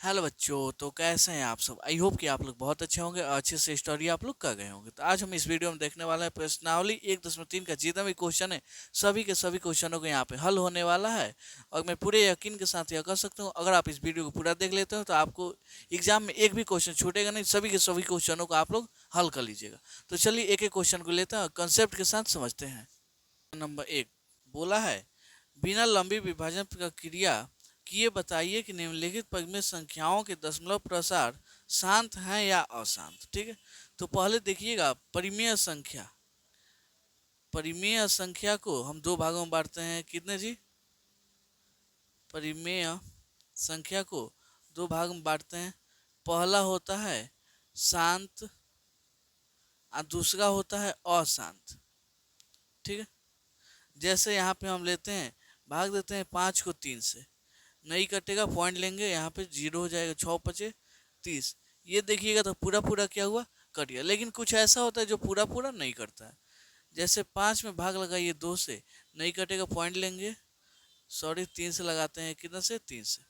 Hello बच्चों, तो कैसे हैं आप सब। आई होप कि आप लोग बहुत अच्छे होंगे और अच्छे से स्टडी आप लोग कर गए होंगे। तो आज हम इस वीडियो में देखने वाले हैं प्रश्नावली 1.3 का जितना भी क्वेश्चन है सभी के सभी क्वेश्चनों को यहाँ पे हल होने वाला है। और मैं पूरे यकीन के साथ यह कर सकता हूँ, अगर आप इस वीडियो को पूरा देख लेते हो तो आपको एग्जाम में एक भी क्वेश्चन छूटेगा नहीं, सभी के सभी क्वेश्चनों को आप लोग हल कर लीजिएगा। तो चलिए एक एक क्वेश्चन को लेते हैं, कंसेप्ट के साथ समझते हैं। नंबर 1 बोला है, बिना लंबी विभाजन प्रक्रिया किए बताइए कि निम्नलिखित पद में संख्याओं के दशमलव प्रसार शांत हैं या अशांत। ठीक है, तो पहले देखिएगा परिमेय संख्या। परिमेय संख्या को हम दो भागों में बांटते हैं। कितने जी? परिमेय संख्या को दो भाग में बांटते हैं। पहला होता है शांत और दूसरा होता है अशांत। ठीक है, जैसे यहाँ पे हम लेते हैं, भाग देते हैं 5 को 3 से, नहीं कटेगा, पॉइंट लेंगे, यहाँ पे 0 हो जाएगा, 6 पचे 30। ये देखिएगा तो पूरा पूरा क्या हुआ, कट गया। लेकिन कुछ ऐसा होता है जो पूरा पूरा नहीं करता है। जैसे 5 में भाग लगाइए 2 से, नहीं कटेगा, पॉइंट लेंगे, सॉरी 3 से लगाते हैं, कितना से 3 से,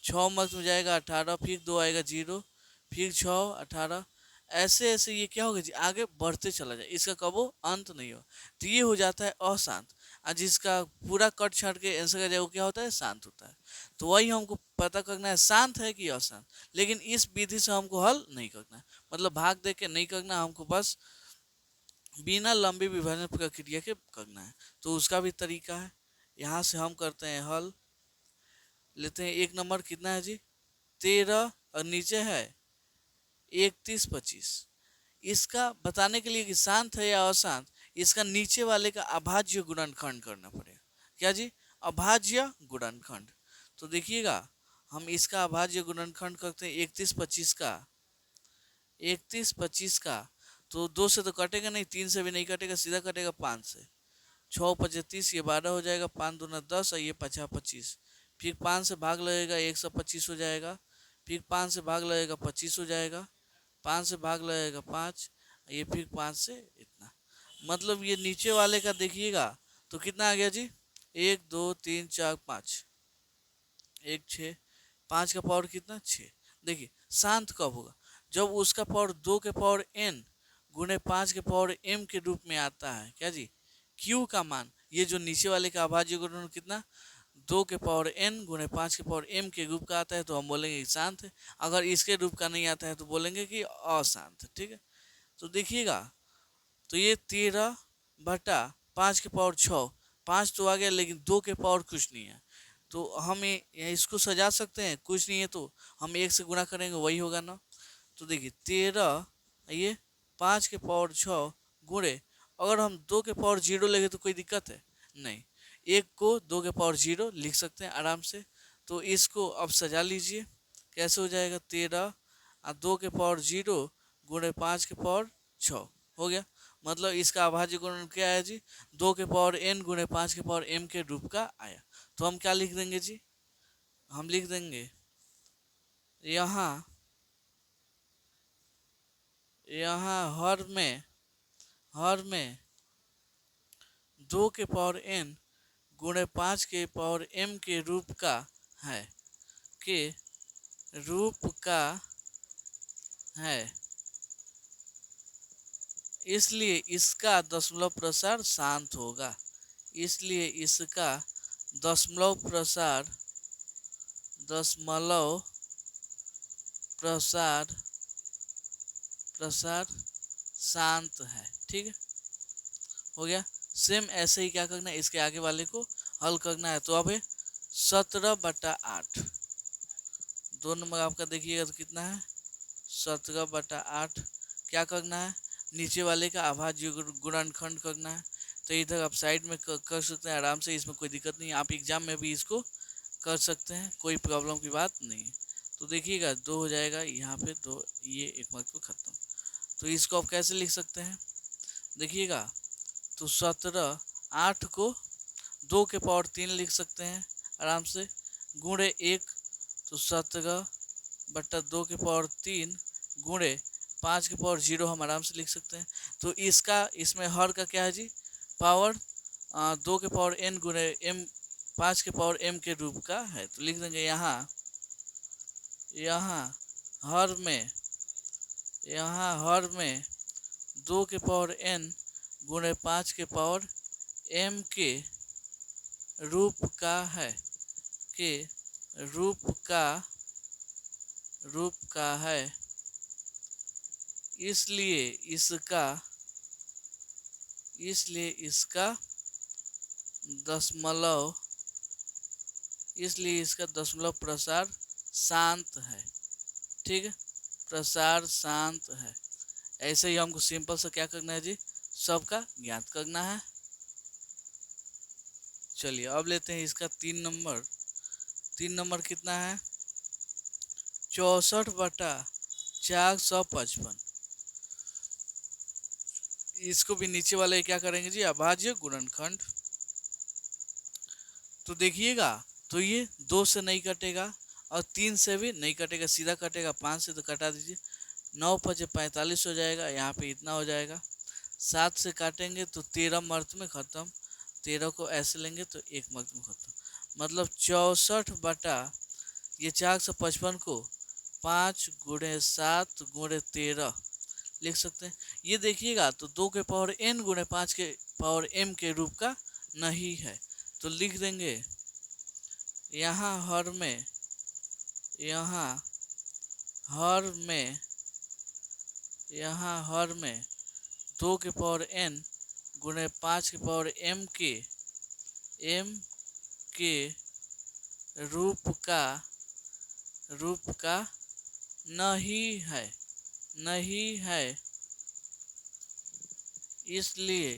6 मत में जाएगा 18, फिर 2 आएगा 0, फिर 6 18, ऐसे ऐसे ये क्या होगा जी, आगे बढ़ते चला जाए, इसका कबो अंत नहीं हो। तो ये हो जाता है अशांत। और जिसका पूरा कट छाट के आंसर का जाए वो क्या होता है, शांत होता है। तो वही हमको पता करना है शांत है कि अशांत। लेकिन इस विधि से हमको हल नहीं करना है, मतलब भाग दे के नहीं करना, हमको बस बिना लंबी विभाजन प्रक्रिया के करना है। तो उसका भी तरीका है। यहाँ से हम करते हैं हल, लेते हैं एक नंबर, कितना है जी 13, और नीचे है 31 25। इसका बताने के लिए कि शांत है या अशांत, इसका नीचे वाले का अभाज्य गुणनखंड करना पड़ेगा। क्या जी? अभाज्य गुणनखंड। तो देखिएगा, हम इसका अभाज्य गुणनखंड करते हैं 31 25 का। तो 2 से तो कटेगा नहीं, 3 से भी नहीं कटेगा, सीधा कटेगा 5 से। 6 पचे 30, ये 12 हो जाएगा, 5 दूना 10, और ये 50 25। फिर 5 से भाग लगेगा, 125 हो जाएगा। फिर 5 से भाग लगेगा, 25 हो जाएगा। 5 से भाग लगेगा 5, ये फिर 5 से इतना। मतलब ये नीचे वाले का देखिएगा तो कितना आ गया जी, 1 2 3 4 5, 1 6, 5 का पावर कितना 6। देखिए शांत कब होगा, जब उसका पावर 2 के पावर n गुणे 5 के पावर m के रूप में आता है। क्या जी? q का मान, ये जो नीचे वाले का अभाज्य गुणन कितना, 2 के पावर n गुणे 5 के पावर m के रूप का आता है, तो हम बोलेंगे कि शांत है। अगर इसके रूप का नहीं आता है तो बोलेंगे कि अशांत है। ठीक है, तो देखिएगा, तो ये 13/5 के पावर 6, 5 तो आ गया, लेकिन 2 के पावर कुछ नहीं है। तो हम इसको सजा सकते हैं, कुछ नहीं है तो हम 1 से गुणा करेंगे, वही होगा ना। तो देखिए 13, ये 5 के पावर 6 गुणे, अगर हम 2 के पावर 0 लेंगे तो कोई दिक्कत है नहीं, 1 को 2 के पावर 0 लिख सकते हैं आराम से। तो इसको अब सजा लीजिए, कैसे हो जाएगा, 13 और 2 के पावर 0 गुणे 5 के पावर 6 हो गया। मतलब इसका अभाज्य गुणन क्या है जी, 2 के पावर n गुणे 5 के पावर m के रूप का आया। तो हम क्या लिख देंगे जी, हम लिख देंगे यहाँ, यहाँ हर में 2 के पावर n गुणे 5 के पावर m के रूप का है, के रूप का है, इसलिए इसका दशमलव प्रसार शांत होगा। इसलिए इसका दशमलव प्रसार दशमलव प्रसार प्रसार शांत है। ठीक है, हो गया। सेम ऐसे ही क्या करना है, इसके आगे वाले को हल करना है। तो अब 17/8, 2 नंबर आपका देखिएगा तो कितना है 17/8। क्या करना है, नीचे वाले का अभाज्य गुणनखंड करना है। तो इधर आप साइड में कर सकते हैं आराम से, इसमें कोई दिक्कत नहीं, आप एग्जाम में भी इसको कर सकते हैं, कोई प्रॉब्लम की बात नहीं है। तो देखिएगा 2 हो जाएगा, यहाँ पे 2, ये एक मार्क पे खत्म। तो इसको आप कैसे लिख सकते हैं, देखिएगा, तो 17, 8 को 2 के पावर 3 लिख सकते हैं आराम से, गुणे 1, तो 17/2 के पावर 3 गुणे 5 के पावर 0 हम आराम से लिख सकते हैं। तो इसका इसमें हर का क्या है जी, पावर 2 के पावर n गुणे m 5 के पावर m के रूप का है। तो लिख देंगे यहाँ यहाँ हर में यहाँ हर में 2 के पावर n गुणे 5 के पावर m के रूप का है, के रूप का है, इसलिए इसका दशमलव प्रसार शांत है। ठीक है, प्रसार शांत है। ऐसे ही हमको सिंपल से क्या करना है जी, सबका ज्ञात करना है। चलिए अब लेते हैं इसका 3 नंबर। 3 नंबर कितना है, 64/455। इसको भी नीचे वाले क्या करेंगे जी, अभाज्य गुणनखंड। तो देखिएगा, तो ये 2 से नहीं कटेगा और 3 से भी नहीं कटेगा, सीधा कटेगा। 5 से तो कटा दीजिए, 9×5=45 हो जाएगा, यहाँ पे इतना हो जाएगा। 7 से काटेंगे तो 13 मर्द में खत्म, 13 को ऐसे लेंगे तो 1 मर्द में खत्म। मतलब 64 ये 455 को 5×7×13 लिख सकते हैं। ये देखिएगा तो 2 के पावर n गुणे 5 के पावर m के रूप का नहीं है, तो लिख देंगे यहाँ हर में 2 के पावर n गुणे 5 के पावर m के रूप का नहीं है, इसलिए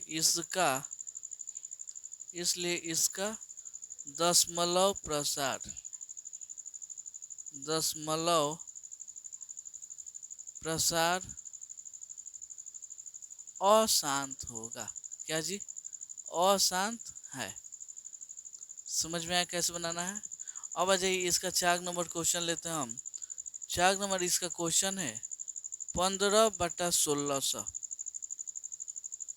इसका दशमलव प्रसार अशांत होगा। क्या जी, अशांत है। समझ में आया कैसे बनाना है। अब आ जाइए इसका 4 नंबर क्वेश्चन लेते हैं हम। 4 नंबर इसका क्वेश्चन है 15/1600।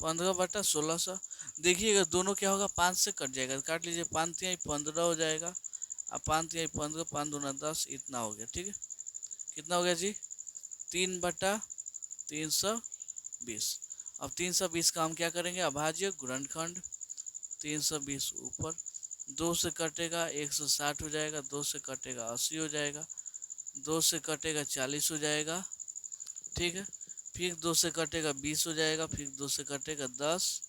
15/1600 देखिएगा, दोनों क्या होगा, 5 से कट जाएगा, काट लीजिए। 5×3=15 हो जाएगा, अब 5×3=15, 5×2=10, इतना हो गया। ठीक है, कितना हो गया जी, 3/320। अब 320 का हम क्या करेंगे, अभाज्य गुणनखंड। 320 ऊपर, 2 से कटेगा 160 हो जाएगा, 2 से कटेगा 80 हो जाएगा, 2 से कटेगा 40 हो जाएगा। ठीक है, फिर 2 से कटेगा 20 हो जाएगा, फिर 2 से कटेगा 10,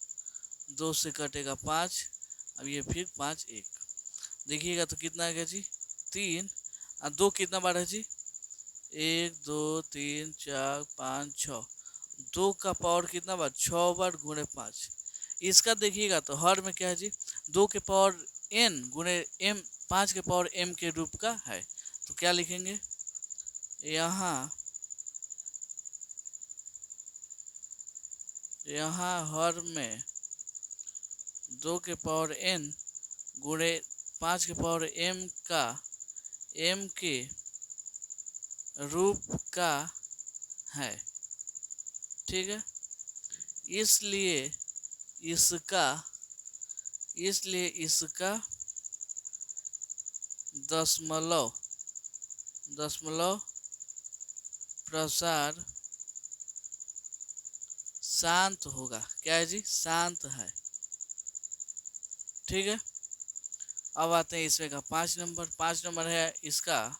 2 से कटेगा 5, अब ये फिर 5 1। देखिएगा तो कितना आ गया जी, 3 और 2 कितना बार है जी, 1 2 3 4 5 6, 2 का पावर कितना बार, 6 बार गुणे 5। इसका देखिएगा तो हर में क्या है जी, 2 के पावर n गुणे m, 5 के पावर m के रूप का है। तो क्या लिखेंगे, यहाँ हर में 2 के पावर n गुणे 5 के पावर m के रूप का है। ठीक है, इसलिए इसका दशमलव प्रसार शांत होगा। क्या है जी, शांत है। ठीक है, अब आते हैं इसमें का 5 नंबर। 5 नंबर है इसका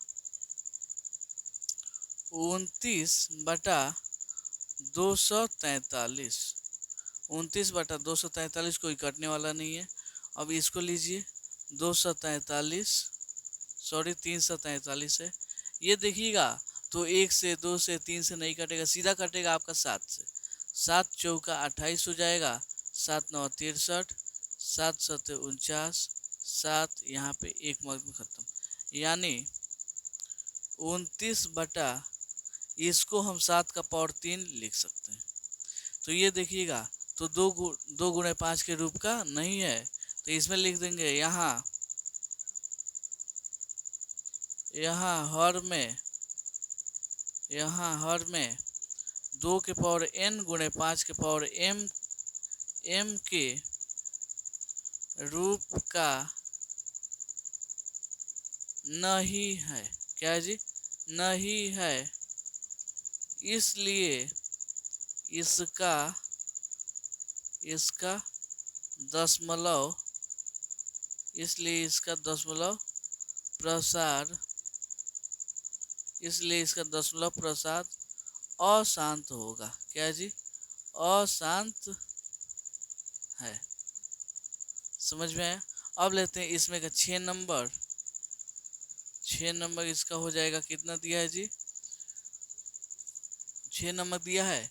29/243। 29/243 कोई कटने वाला नहीं है। अब इसको लीजिए 243, सॉरी 343 है। ये देखिएगा तो 1 से 2 से 3 से नहीं कटेगा, सीधा कटेगा आपका 7 से। 7×4=28 हो जाएगा, 7×9=63, 7×7=49, 7 यहाँ पे 1 मार्क में खत्म। यानी 29 बटा, इसको हम 7 का पावर 3 लिख सकते हैं। तो ये देखिएगा तो 2 गुणे 5 के रूप का नहीं है, तो इसमें लिख देंगे यहाँ हर में 2 के पावर n गुणे 5 के पावर m के रूप का नहीं है। क्या है जी, नहीं है, इसलिए इसका इसका दशमलव प्रसार अशांत होगा। क्या जी? अशांत है। समझ में आया? अब लेते हैं इसमें का 6 नंबर। 6 नंबर इसका हो जाएगा, कितना दिया है जी? 6 नंबर दिया है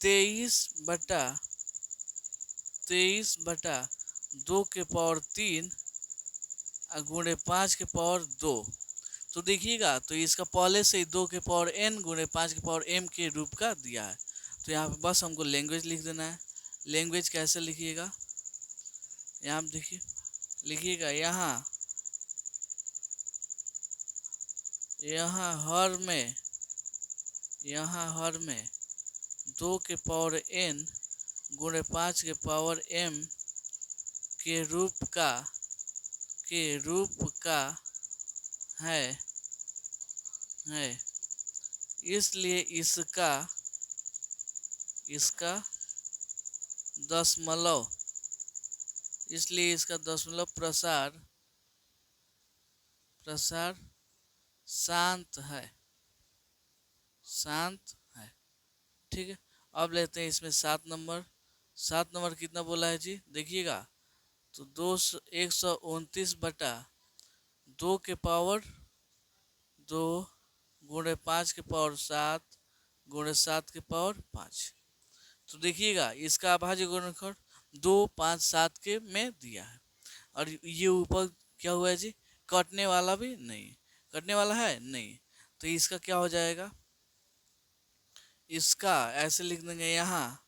23/2 गुणे 5 के पावर 2। तो देखिएगा, तो इसका पहले से ही 2 के पावर n गुणे 5 के पावर m के रूप का दिया है। तो यहाँ पे बस हमको लैंग्वेज लिख देना है। लैंग्वेज कैसे लिखिएगा? यहाँ देखिए, लिखिएगा यहाँ यहाँ हर में 2 के पावर n गुणे 5 के पावर m के रूप का है। इसलिए इसका दशमलव प्रसार शांत है। ठीक है। अब लेते हैं इसमें 7 नंबर। 7 नंबर कितना बोला है जी? देखिएगा, तो 129/2 गुणे 5 के पावर 7 गुणे 7 के पावर 5। तो देखिएगा, इसका अभाज्य गुणनखंड 2, 5, 7 के में दिया है। और ये ऊपर क्या हुआ है जी? कटने वाला भी नहीं, कटने वाला है नहीं। तो इसका क्या हो जाएगा? इसका ऐसे लिख देंगे, यहाँ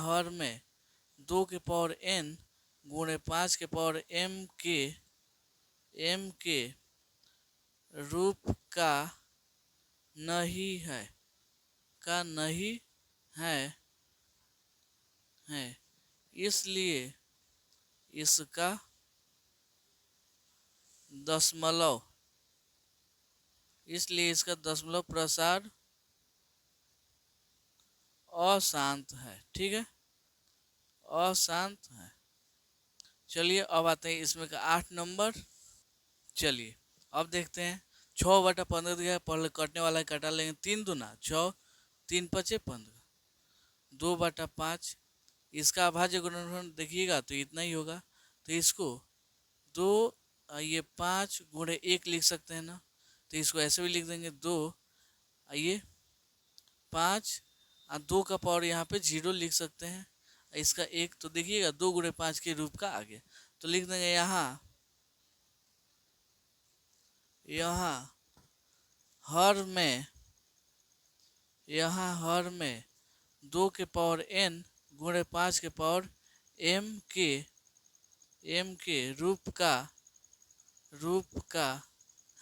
हर में 2 के पावर n गुणे 5 के पावर m के रूप का नहीं है। इसलिए इसका दशमलव प्रसार अशांत है। ठीक है, अशांत है। चलिए अब आते हैं इसमें का 8 नंबर। चलिए अब देखते हैं। 6/15 दिया है, पहले कटने वाला है, कटा लेंगे। 3×2 = 6, 3×5 = 2/5। इसका अभाज्य गुणनखंड देखिएगा तो इतना ही होगा। तो इसको 2 ये 5 गुणे 1 लिख सकते हैं ना। तो इसको ऐसे भी लिख देंगे, 2 ये 5 और 2 का पावर यहाँ पे 0 लिख सकते हैं। इसका 1, तो देखिएगा 2 गुणे 5 के रूप का आ गया। तो लिख देंगे यहाँ हर में 2 के पावर n गुणे 5 के पावर m के रूप का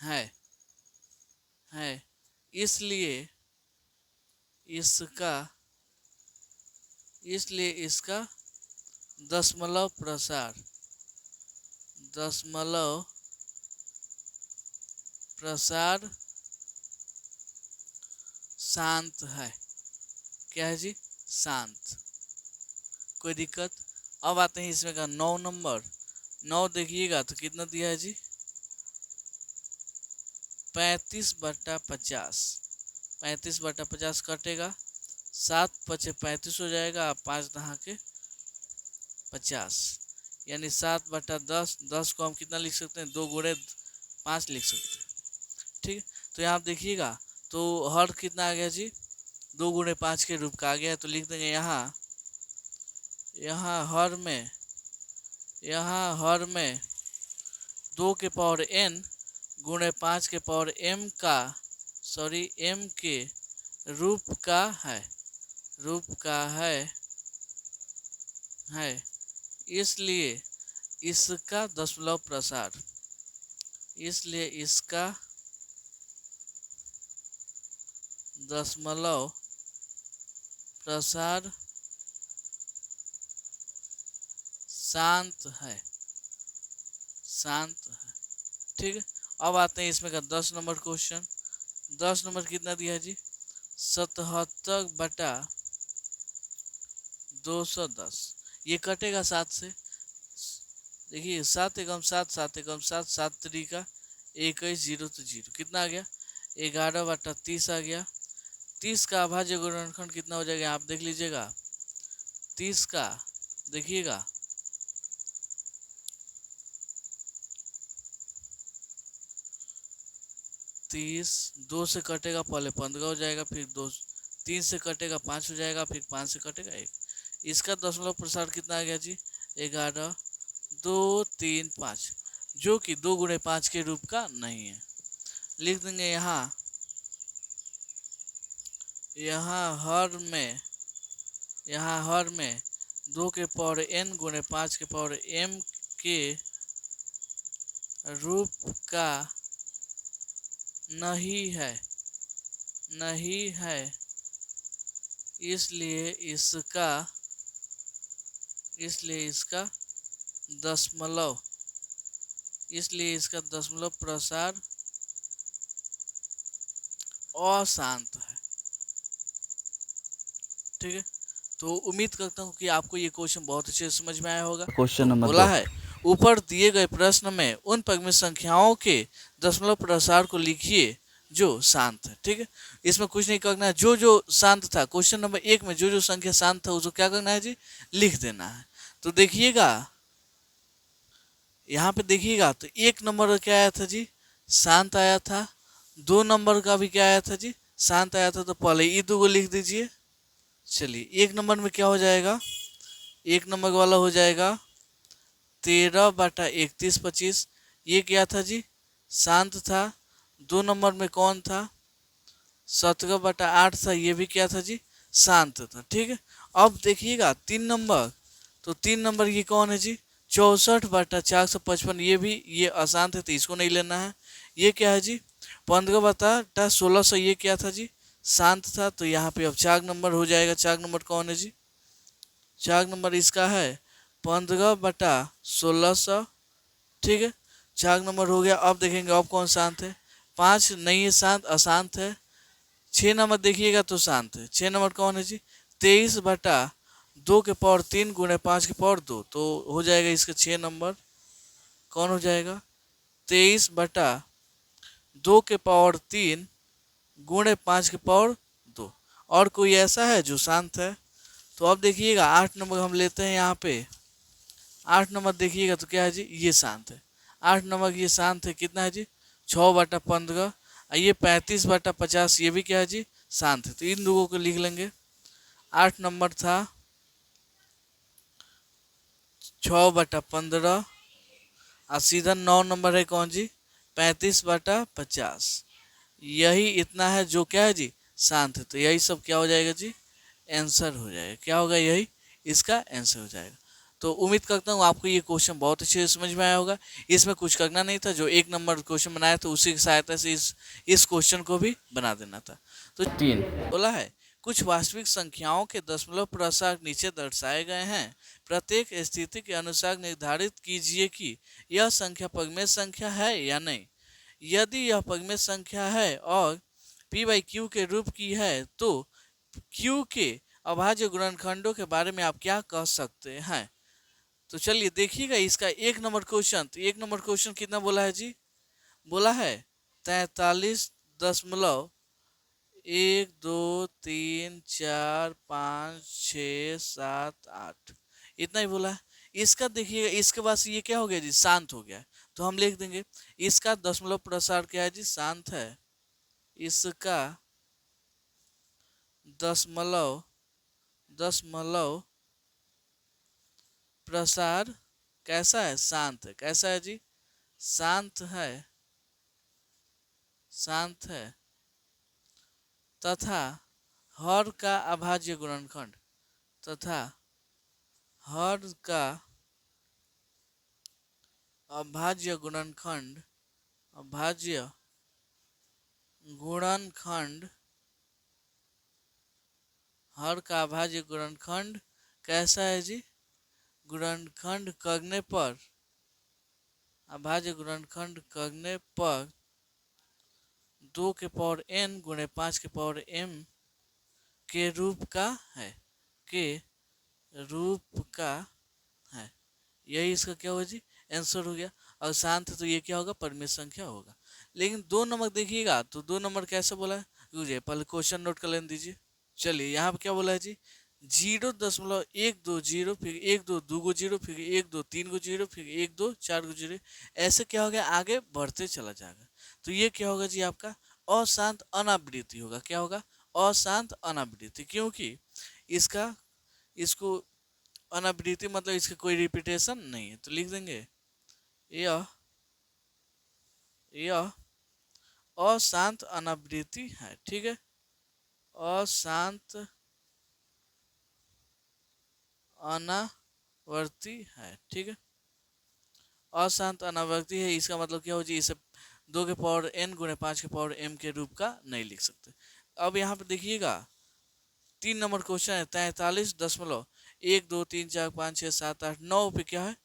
है। इसलिए इसका दशमलव प्रसार शांत है। क्या है जी? शांत। कोई दिक्कत? अब आते हैं इसमें का 9 नंबर। 9 देखिएगा तो कितना दिया है जी? 35/50। 35/50 कटेगा, 7×5 = 35 हो जाएगा, 5×10 = 50, यानी 7/10। 10 को हम कितना लिख सकते हैं? 2 गुणे 5 लिख सकते हैं। ठीक है, तो यहाँ देखिएगा, तो हर कितना आ गया जी? 2 गुणे 5 के रूप का आ गया। तो लिख देंगे यहाँ हर में 2 के पावर n गुणे 5 के पावर m के रूप का है। इसलिए इसका दशमलव प्रसार शांत है। शांत है। ठीक है, अब आते हैं इसमें का 10 नंबर क्वेश्चन। 10 नंबर कितना दिया है जी? 77/210। ये कटेगा 7 से। देखिए 7 एकम 7, 7 एकम 7, 7 3 का 21, 0 तो 0, कितना आ गया? 11/30 आ गया। 30 का अभाज्य गुणनखंड कितना हो जाएगा आप देख लीजिएगा। 30 का देखिएगा 30 2 से कटेगा, पहले 15 हो जाएगा, फिर 2 3 से कटेगा 5 हो जाएगा, फिर 5 से कटेगा 1। इसका दशमलव प्रसार कितना आ गया जी? 11, 2, 3, 5, जो कि 2 × 5 के रूप का नहीं है। लिख देंगे यहाँ हर में 2 के पावर n × 5 के पावर m के रूप का नहीं है, इसलिए इसका दशमलव प्रसार अशांत है। ठीक है, तो उम्मीद करता हूँ कि आपको ये क्वेश्चन बहुत अच्छे से समझ में आया होगा। क्वेश्चन तो नंबर बोला 2। है ऊपर दिए गए प्रश्न में उन पगमित संख्याओं के दशमलव प्रसार को लिखिए जो शांत है। ठीक है, इसमें कुछ नहीं करना है, जो जो शांत था क्वेश्चन नंबर 1 में, जो जो संख्या शांत था उसको क्या करना है जी? लिख देना है। तो देखिएगा यहाँ पे देखिएगा, तो 1 नंबर का क्या आया था जी? शांत आया था। 2 नंबर का भी क्या आया था जी? शांत आया था। तो पहले ये दो को लिख दीजिए। चलिए 1 नंबर में क्या हो जाएगा? 1 नंबर वाला हो जाएगा 13/31, 25। ये क्या था जी? शांत था। 2 नंबर में कौन था? 17/8 था, ये भी क्या था जी? शांत था। ठीक है, अब देखिएगा 3 नंबर, तो 3 नंबर ये कौन है जी? 64/455, ये अशांत है तो इसको नहीं लेना है। ये क्या है जी? 15/1600, ये क्या था जी? शांत था। तो यहाँ पे अब 4 नंबर हो जाएगा। 4 नंबर कौन है जी? 4 नंबर इसका है 15/1600। ठीक है, 4 नंबर हो गया। अब देखेंगे अब कौन शांत है? 5 नहीं है शांत, अशांत है। 6 नंबर देखिएगा तो शांत है। 6 नंबर कौन है जी? 23/2 के पावर 3 × 5 के पावर 2, तो हो जाएगा इसका 6 नंबर कौन हो जाएगा? 23/2 के पावर 3 × 5 के पावर 2। और कोई ऐसा है जो शांत है? तो अब देखिएगा 8 नंबर हम लेते हैं यहाँ पे। 8 नंबर देखिएगा तो क्या है जी? ये शांत है। 8 नंबर ये शांत है, कितना है जी? 6/15। ये 35/50, ये भी क्या है जी? शांत है। तो इन लोगों को लिख लेंगे। 8 नंबर था 6/15, और सीधा 9 नंबर है कौन जी? 35/50। यही इतना है जो क्या है जी? शांत है। तो यही सब क्या हो जाएगा जी? आंसर हो जाएगा। क्या होगा? यही इसका आंसर हो जाएगा। तो उम्मीद करता हूँ आपको ये क्वेश्चन बहुत अच्छे से समझ में आया होगा। इसमें कुछ करना नहीं था, जो 1 नंबर क्वेश्चन बनाया था उसी की सहायता से इस क्वेश्चन को भी बना देना था। तो 3। बोला है कुछ वास्तविक संख्याओं के दशमलव प्रसार नीचे दर्शाए गए हैं। प्रत्येक स्थिति के अनुसार निर्धारित कीजिए कि यह संख्या पगमेय संख्या है या नहीं। यदि यह पगमेय संख्या है और p/q के रूप की है तो q के अभाज्य गुणनखंडों के बारे में आप क्या कह सकते हैं? तो चलिए देखिएगा इसका 1 नंबर क्वेश्चन। तो 1 नंबर क्वेश्चन कितना बोला है जी? बोला है 43.1, 2, 3, 4, 5, 6, 7, 8, इतना ही बोला है। इसका देखिएगा, इसके बाद ये क्या हो गया जी? शांत हो गया। तो हम लिख देंगे इसका दशमलव प्रसार क्या है जी? शांत है। इसका दशमलव प्रसार कैसा है? शांत है। कैसा है जी? शांत है। शांत है तथा हर का अभाज्य गुणनखंड तथा हर का अभाज्य गुणनखंड अभाज्य गुणनखंड हर का अभाज्य गुणनखंड कैसा है जी? गुणनखंड करने पर अभाज्य गुणनखंड करने पर 2 के पावर n गुणे 5 के पावर m के रूप का है, के रूप का है। यही इसका क्या होगा जी, आंसर हो गया। और शांत है तो ये क्या होगा, परिमित संख्या होगा। लेकिन 2 नंबर देखिएगा तो 2 नंबर कैसे बोला है, रुकिए पहले क्वेश्चन नोट कर लेने दीजिए। चलिए यहाँ पे क्या बोला है जी, 0.120, फिर 1 2 2 गो जीरो, फिर 1 2 3 गो जीरो, फिर 1 2 4 गो जीरो, ऐसे क्या हो गया, आगे बढ़ते चला जाएगा। तो ये क्या होगा जी, आपका अशांत अनावृत्ति होगा। क्या होगा, अशांत अनावृत्ति, क्योंकि इसका इसको अनावृत्ति मतलब इसका कोई रिपीटेशन नहीं है। तो लिख देंगे यह अशांत अनावृत्ति है। ठीक है, अशांत अनावर्ती है। ठीक है, अशांत अनावर्ती है, इसका मतलब क्या हो जी, इसे 2 के पावर n गुणे 5 के पावर m के रूप का नहीं लिख सकते। अब यहाँ पे देखिएगा 3 नंबर क्वेश्चन है, 43.1 2 3 4 5 6 7 8 9 पे क्या है,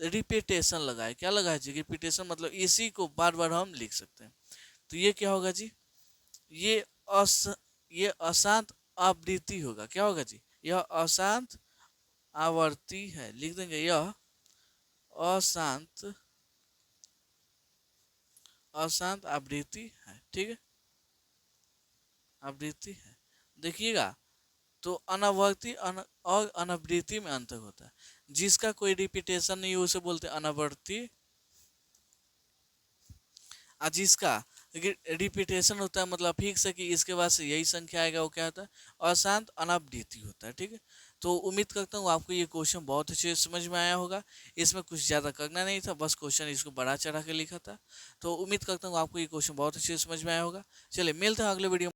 रिपीटेशन लगा है। क्या लगा है जी, रिपीटेशन मतलब इसी को बार बार हम लिख सकते हैं। तो ये क्या होगा जी, ये ये अशांत आवृत्ति होगा। क्या होगा जी, यह अशांत आवर्ती है। लिख देंगे यह अशांत आवृत्ति है। ठीक है, आवृत्ति है। देखिएगा तो अनावर्ती और अनावृत्ति में अंतर होता है। जिसका कोई रिपीटेशन नहीं उसे बोलते अनावर्ती, और जिसका रिपीटेशन होता है मतलब फिक्स है कि इसके बाद से यही संख्या आएगा, वो क्या होता है, अशांत अनावृत्ति होता है। ठीक है, तो उम्मीद करता हूँ आपको ये क्वेश्चन बहुत अच्छे से समझ में आया होगा। इसमें कुछ ज़्यादा करना नहीं था, बस क्वेश्चन इसको बढ़ा चढ़ा के लिखा था। तो उम्मीद करता हूँ आपको ये क्वेश्चन बहुत अच्छे से समझ में आया होगा। चलिए मिलते हैं अगले वीडियो।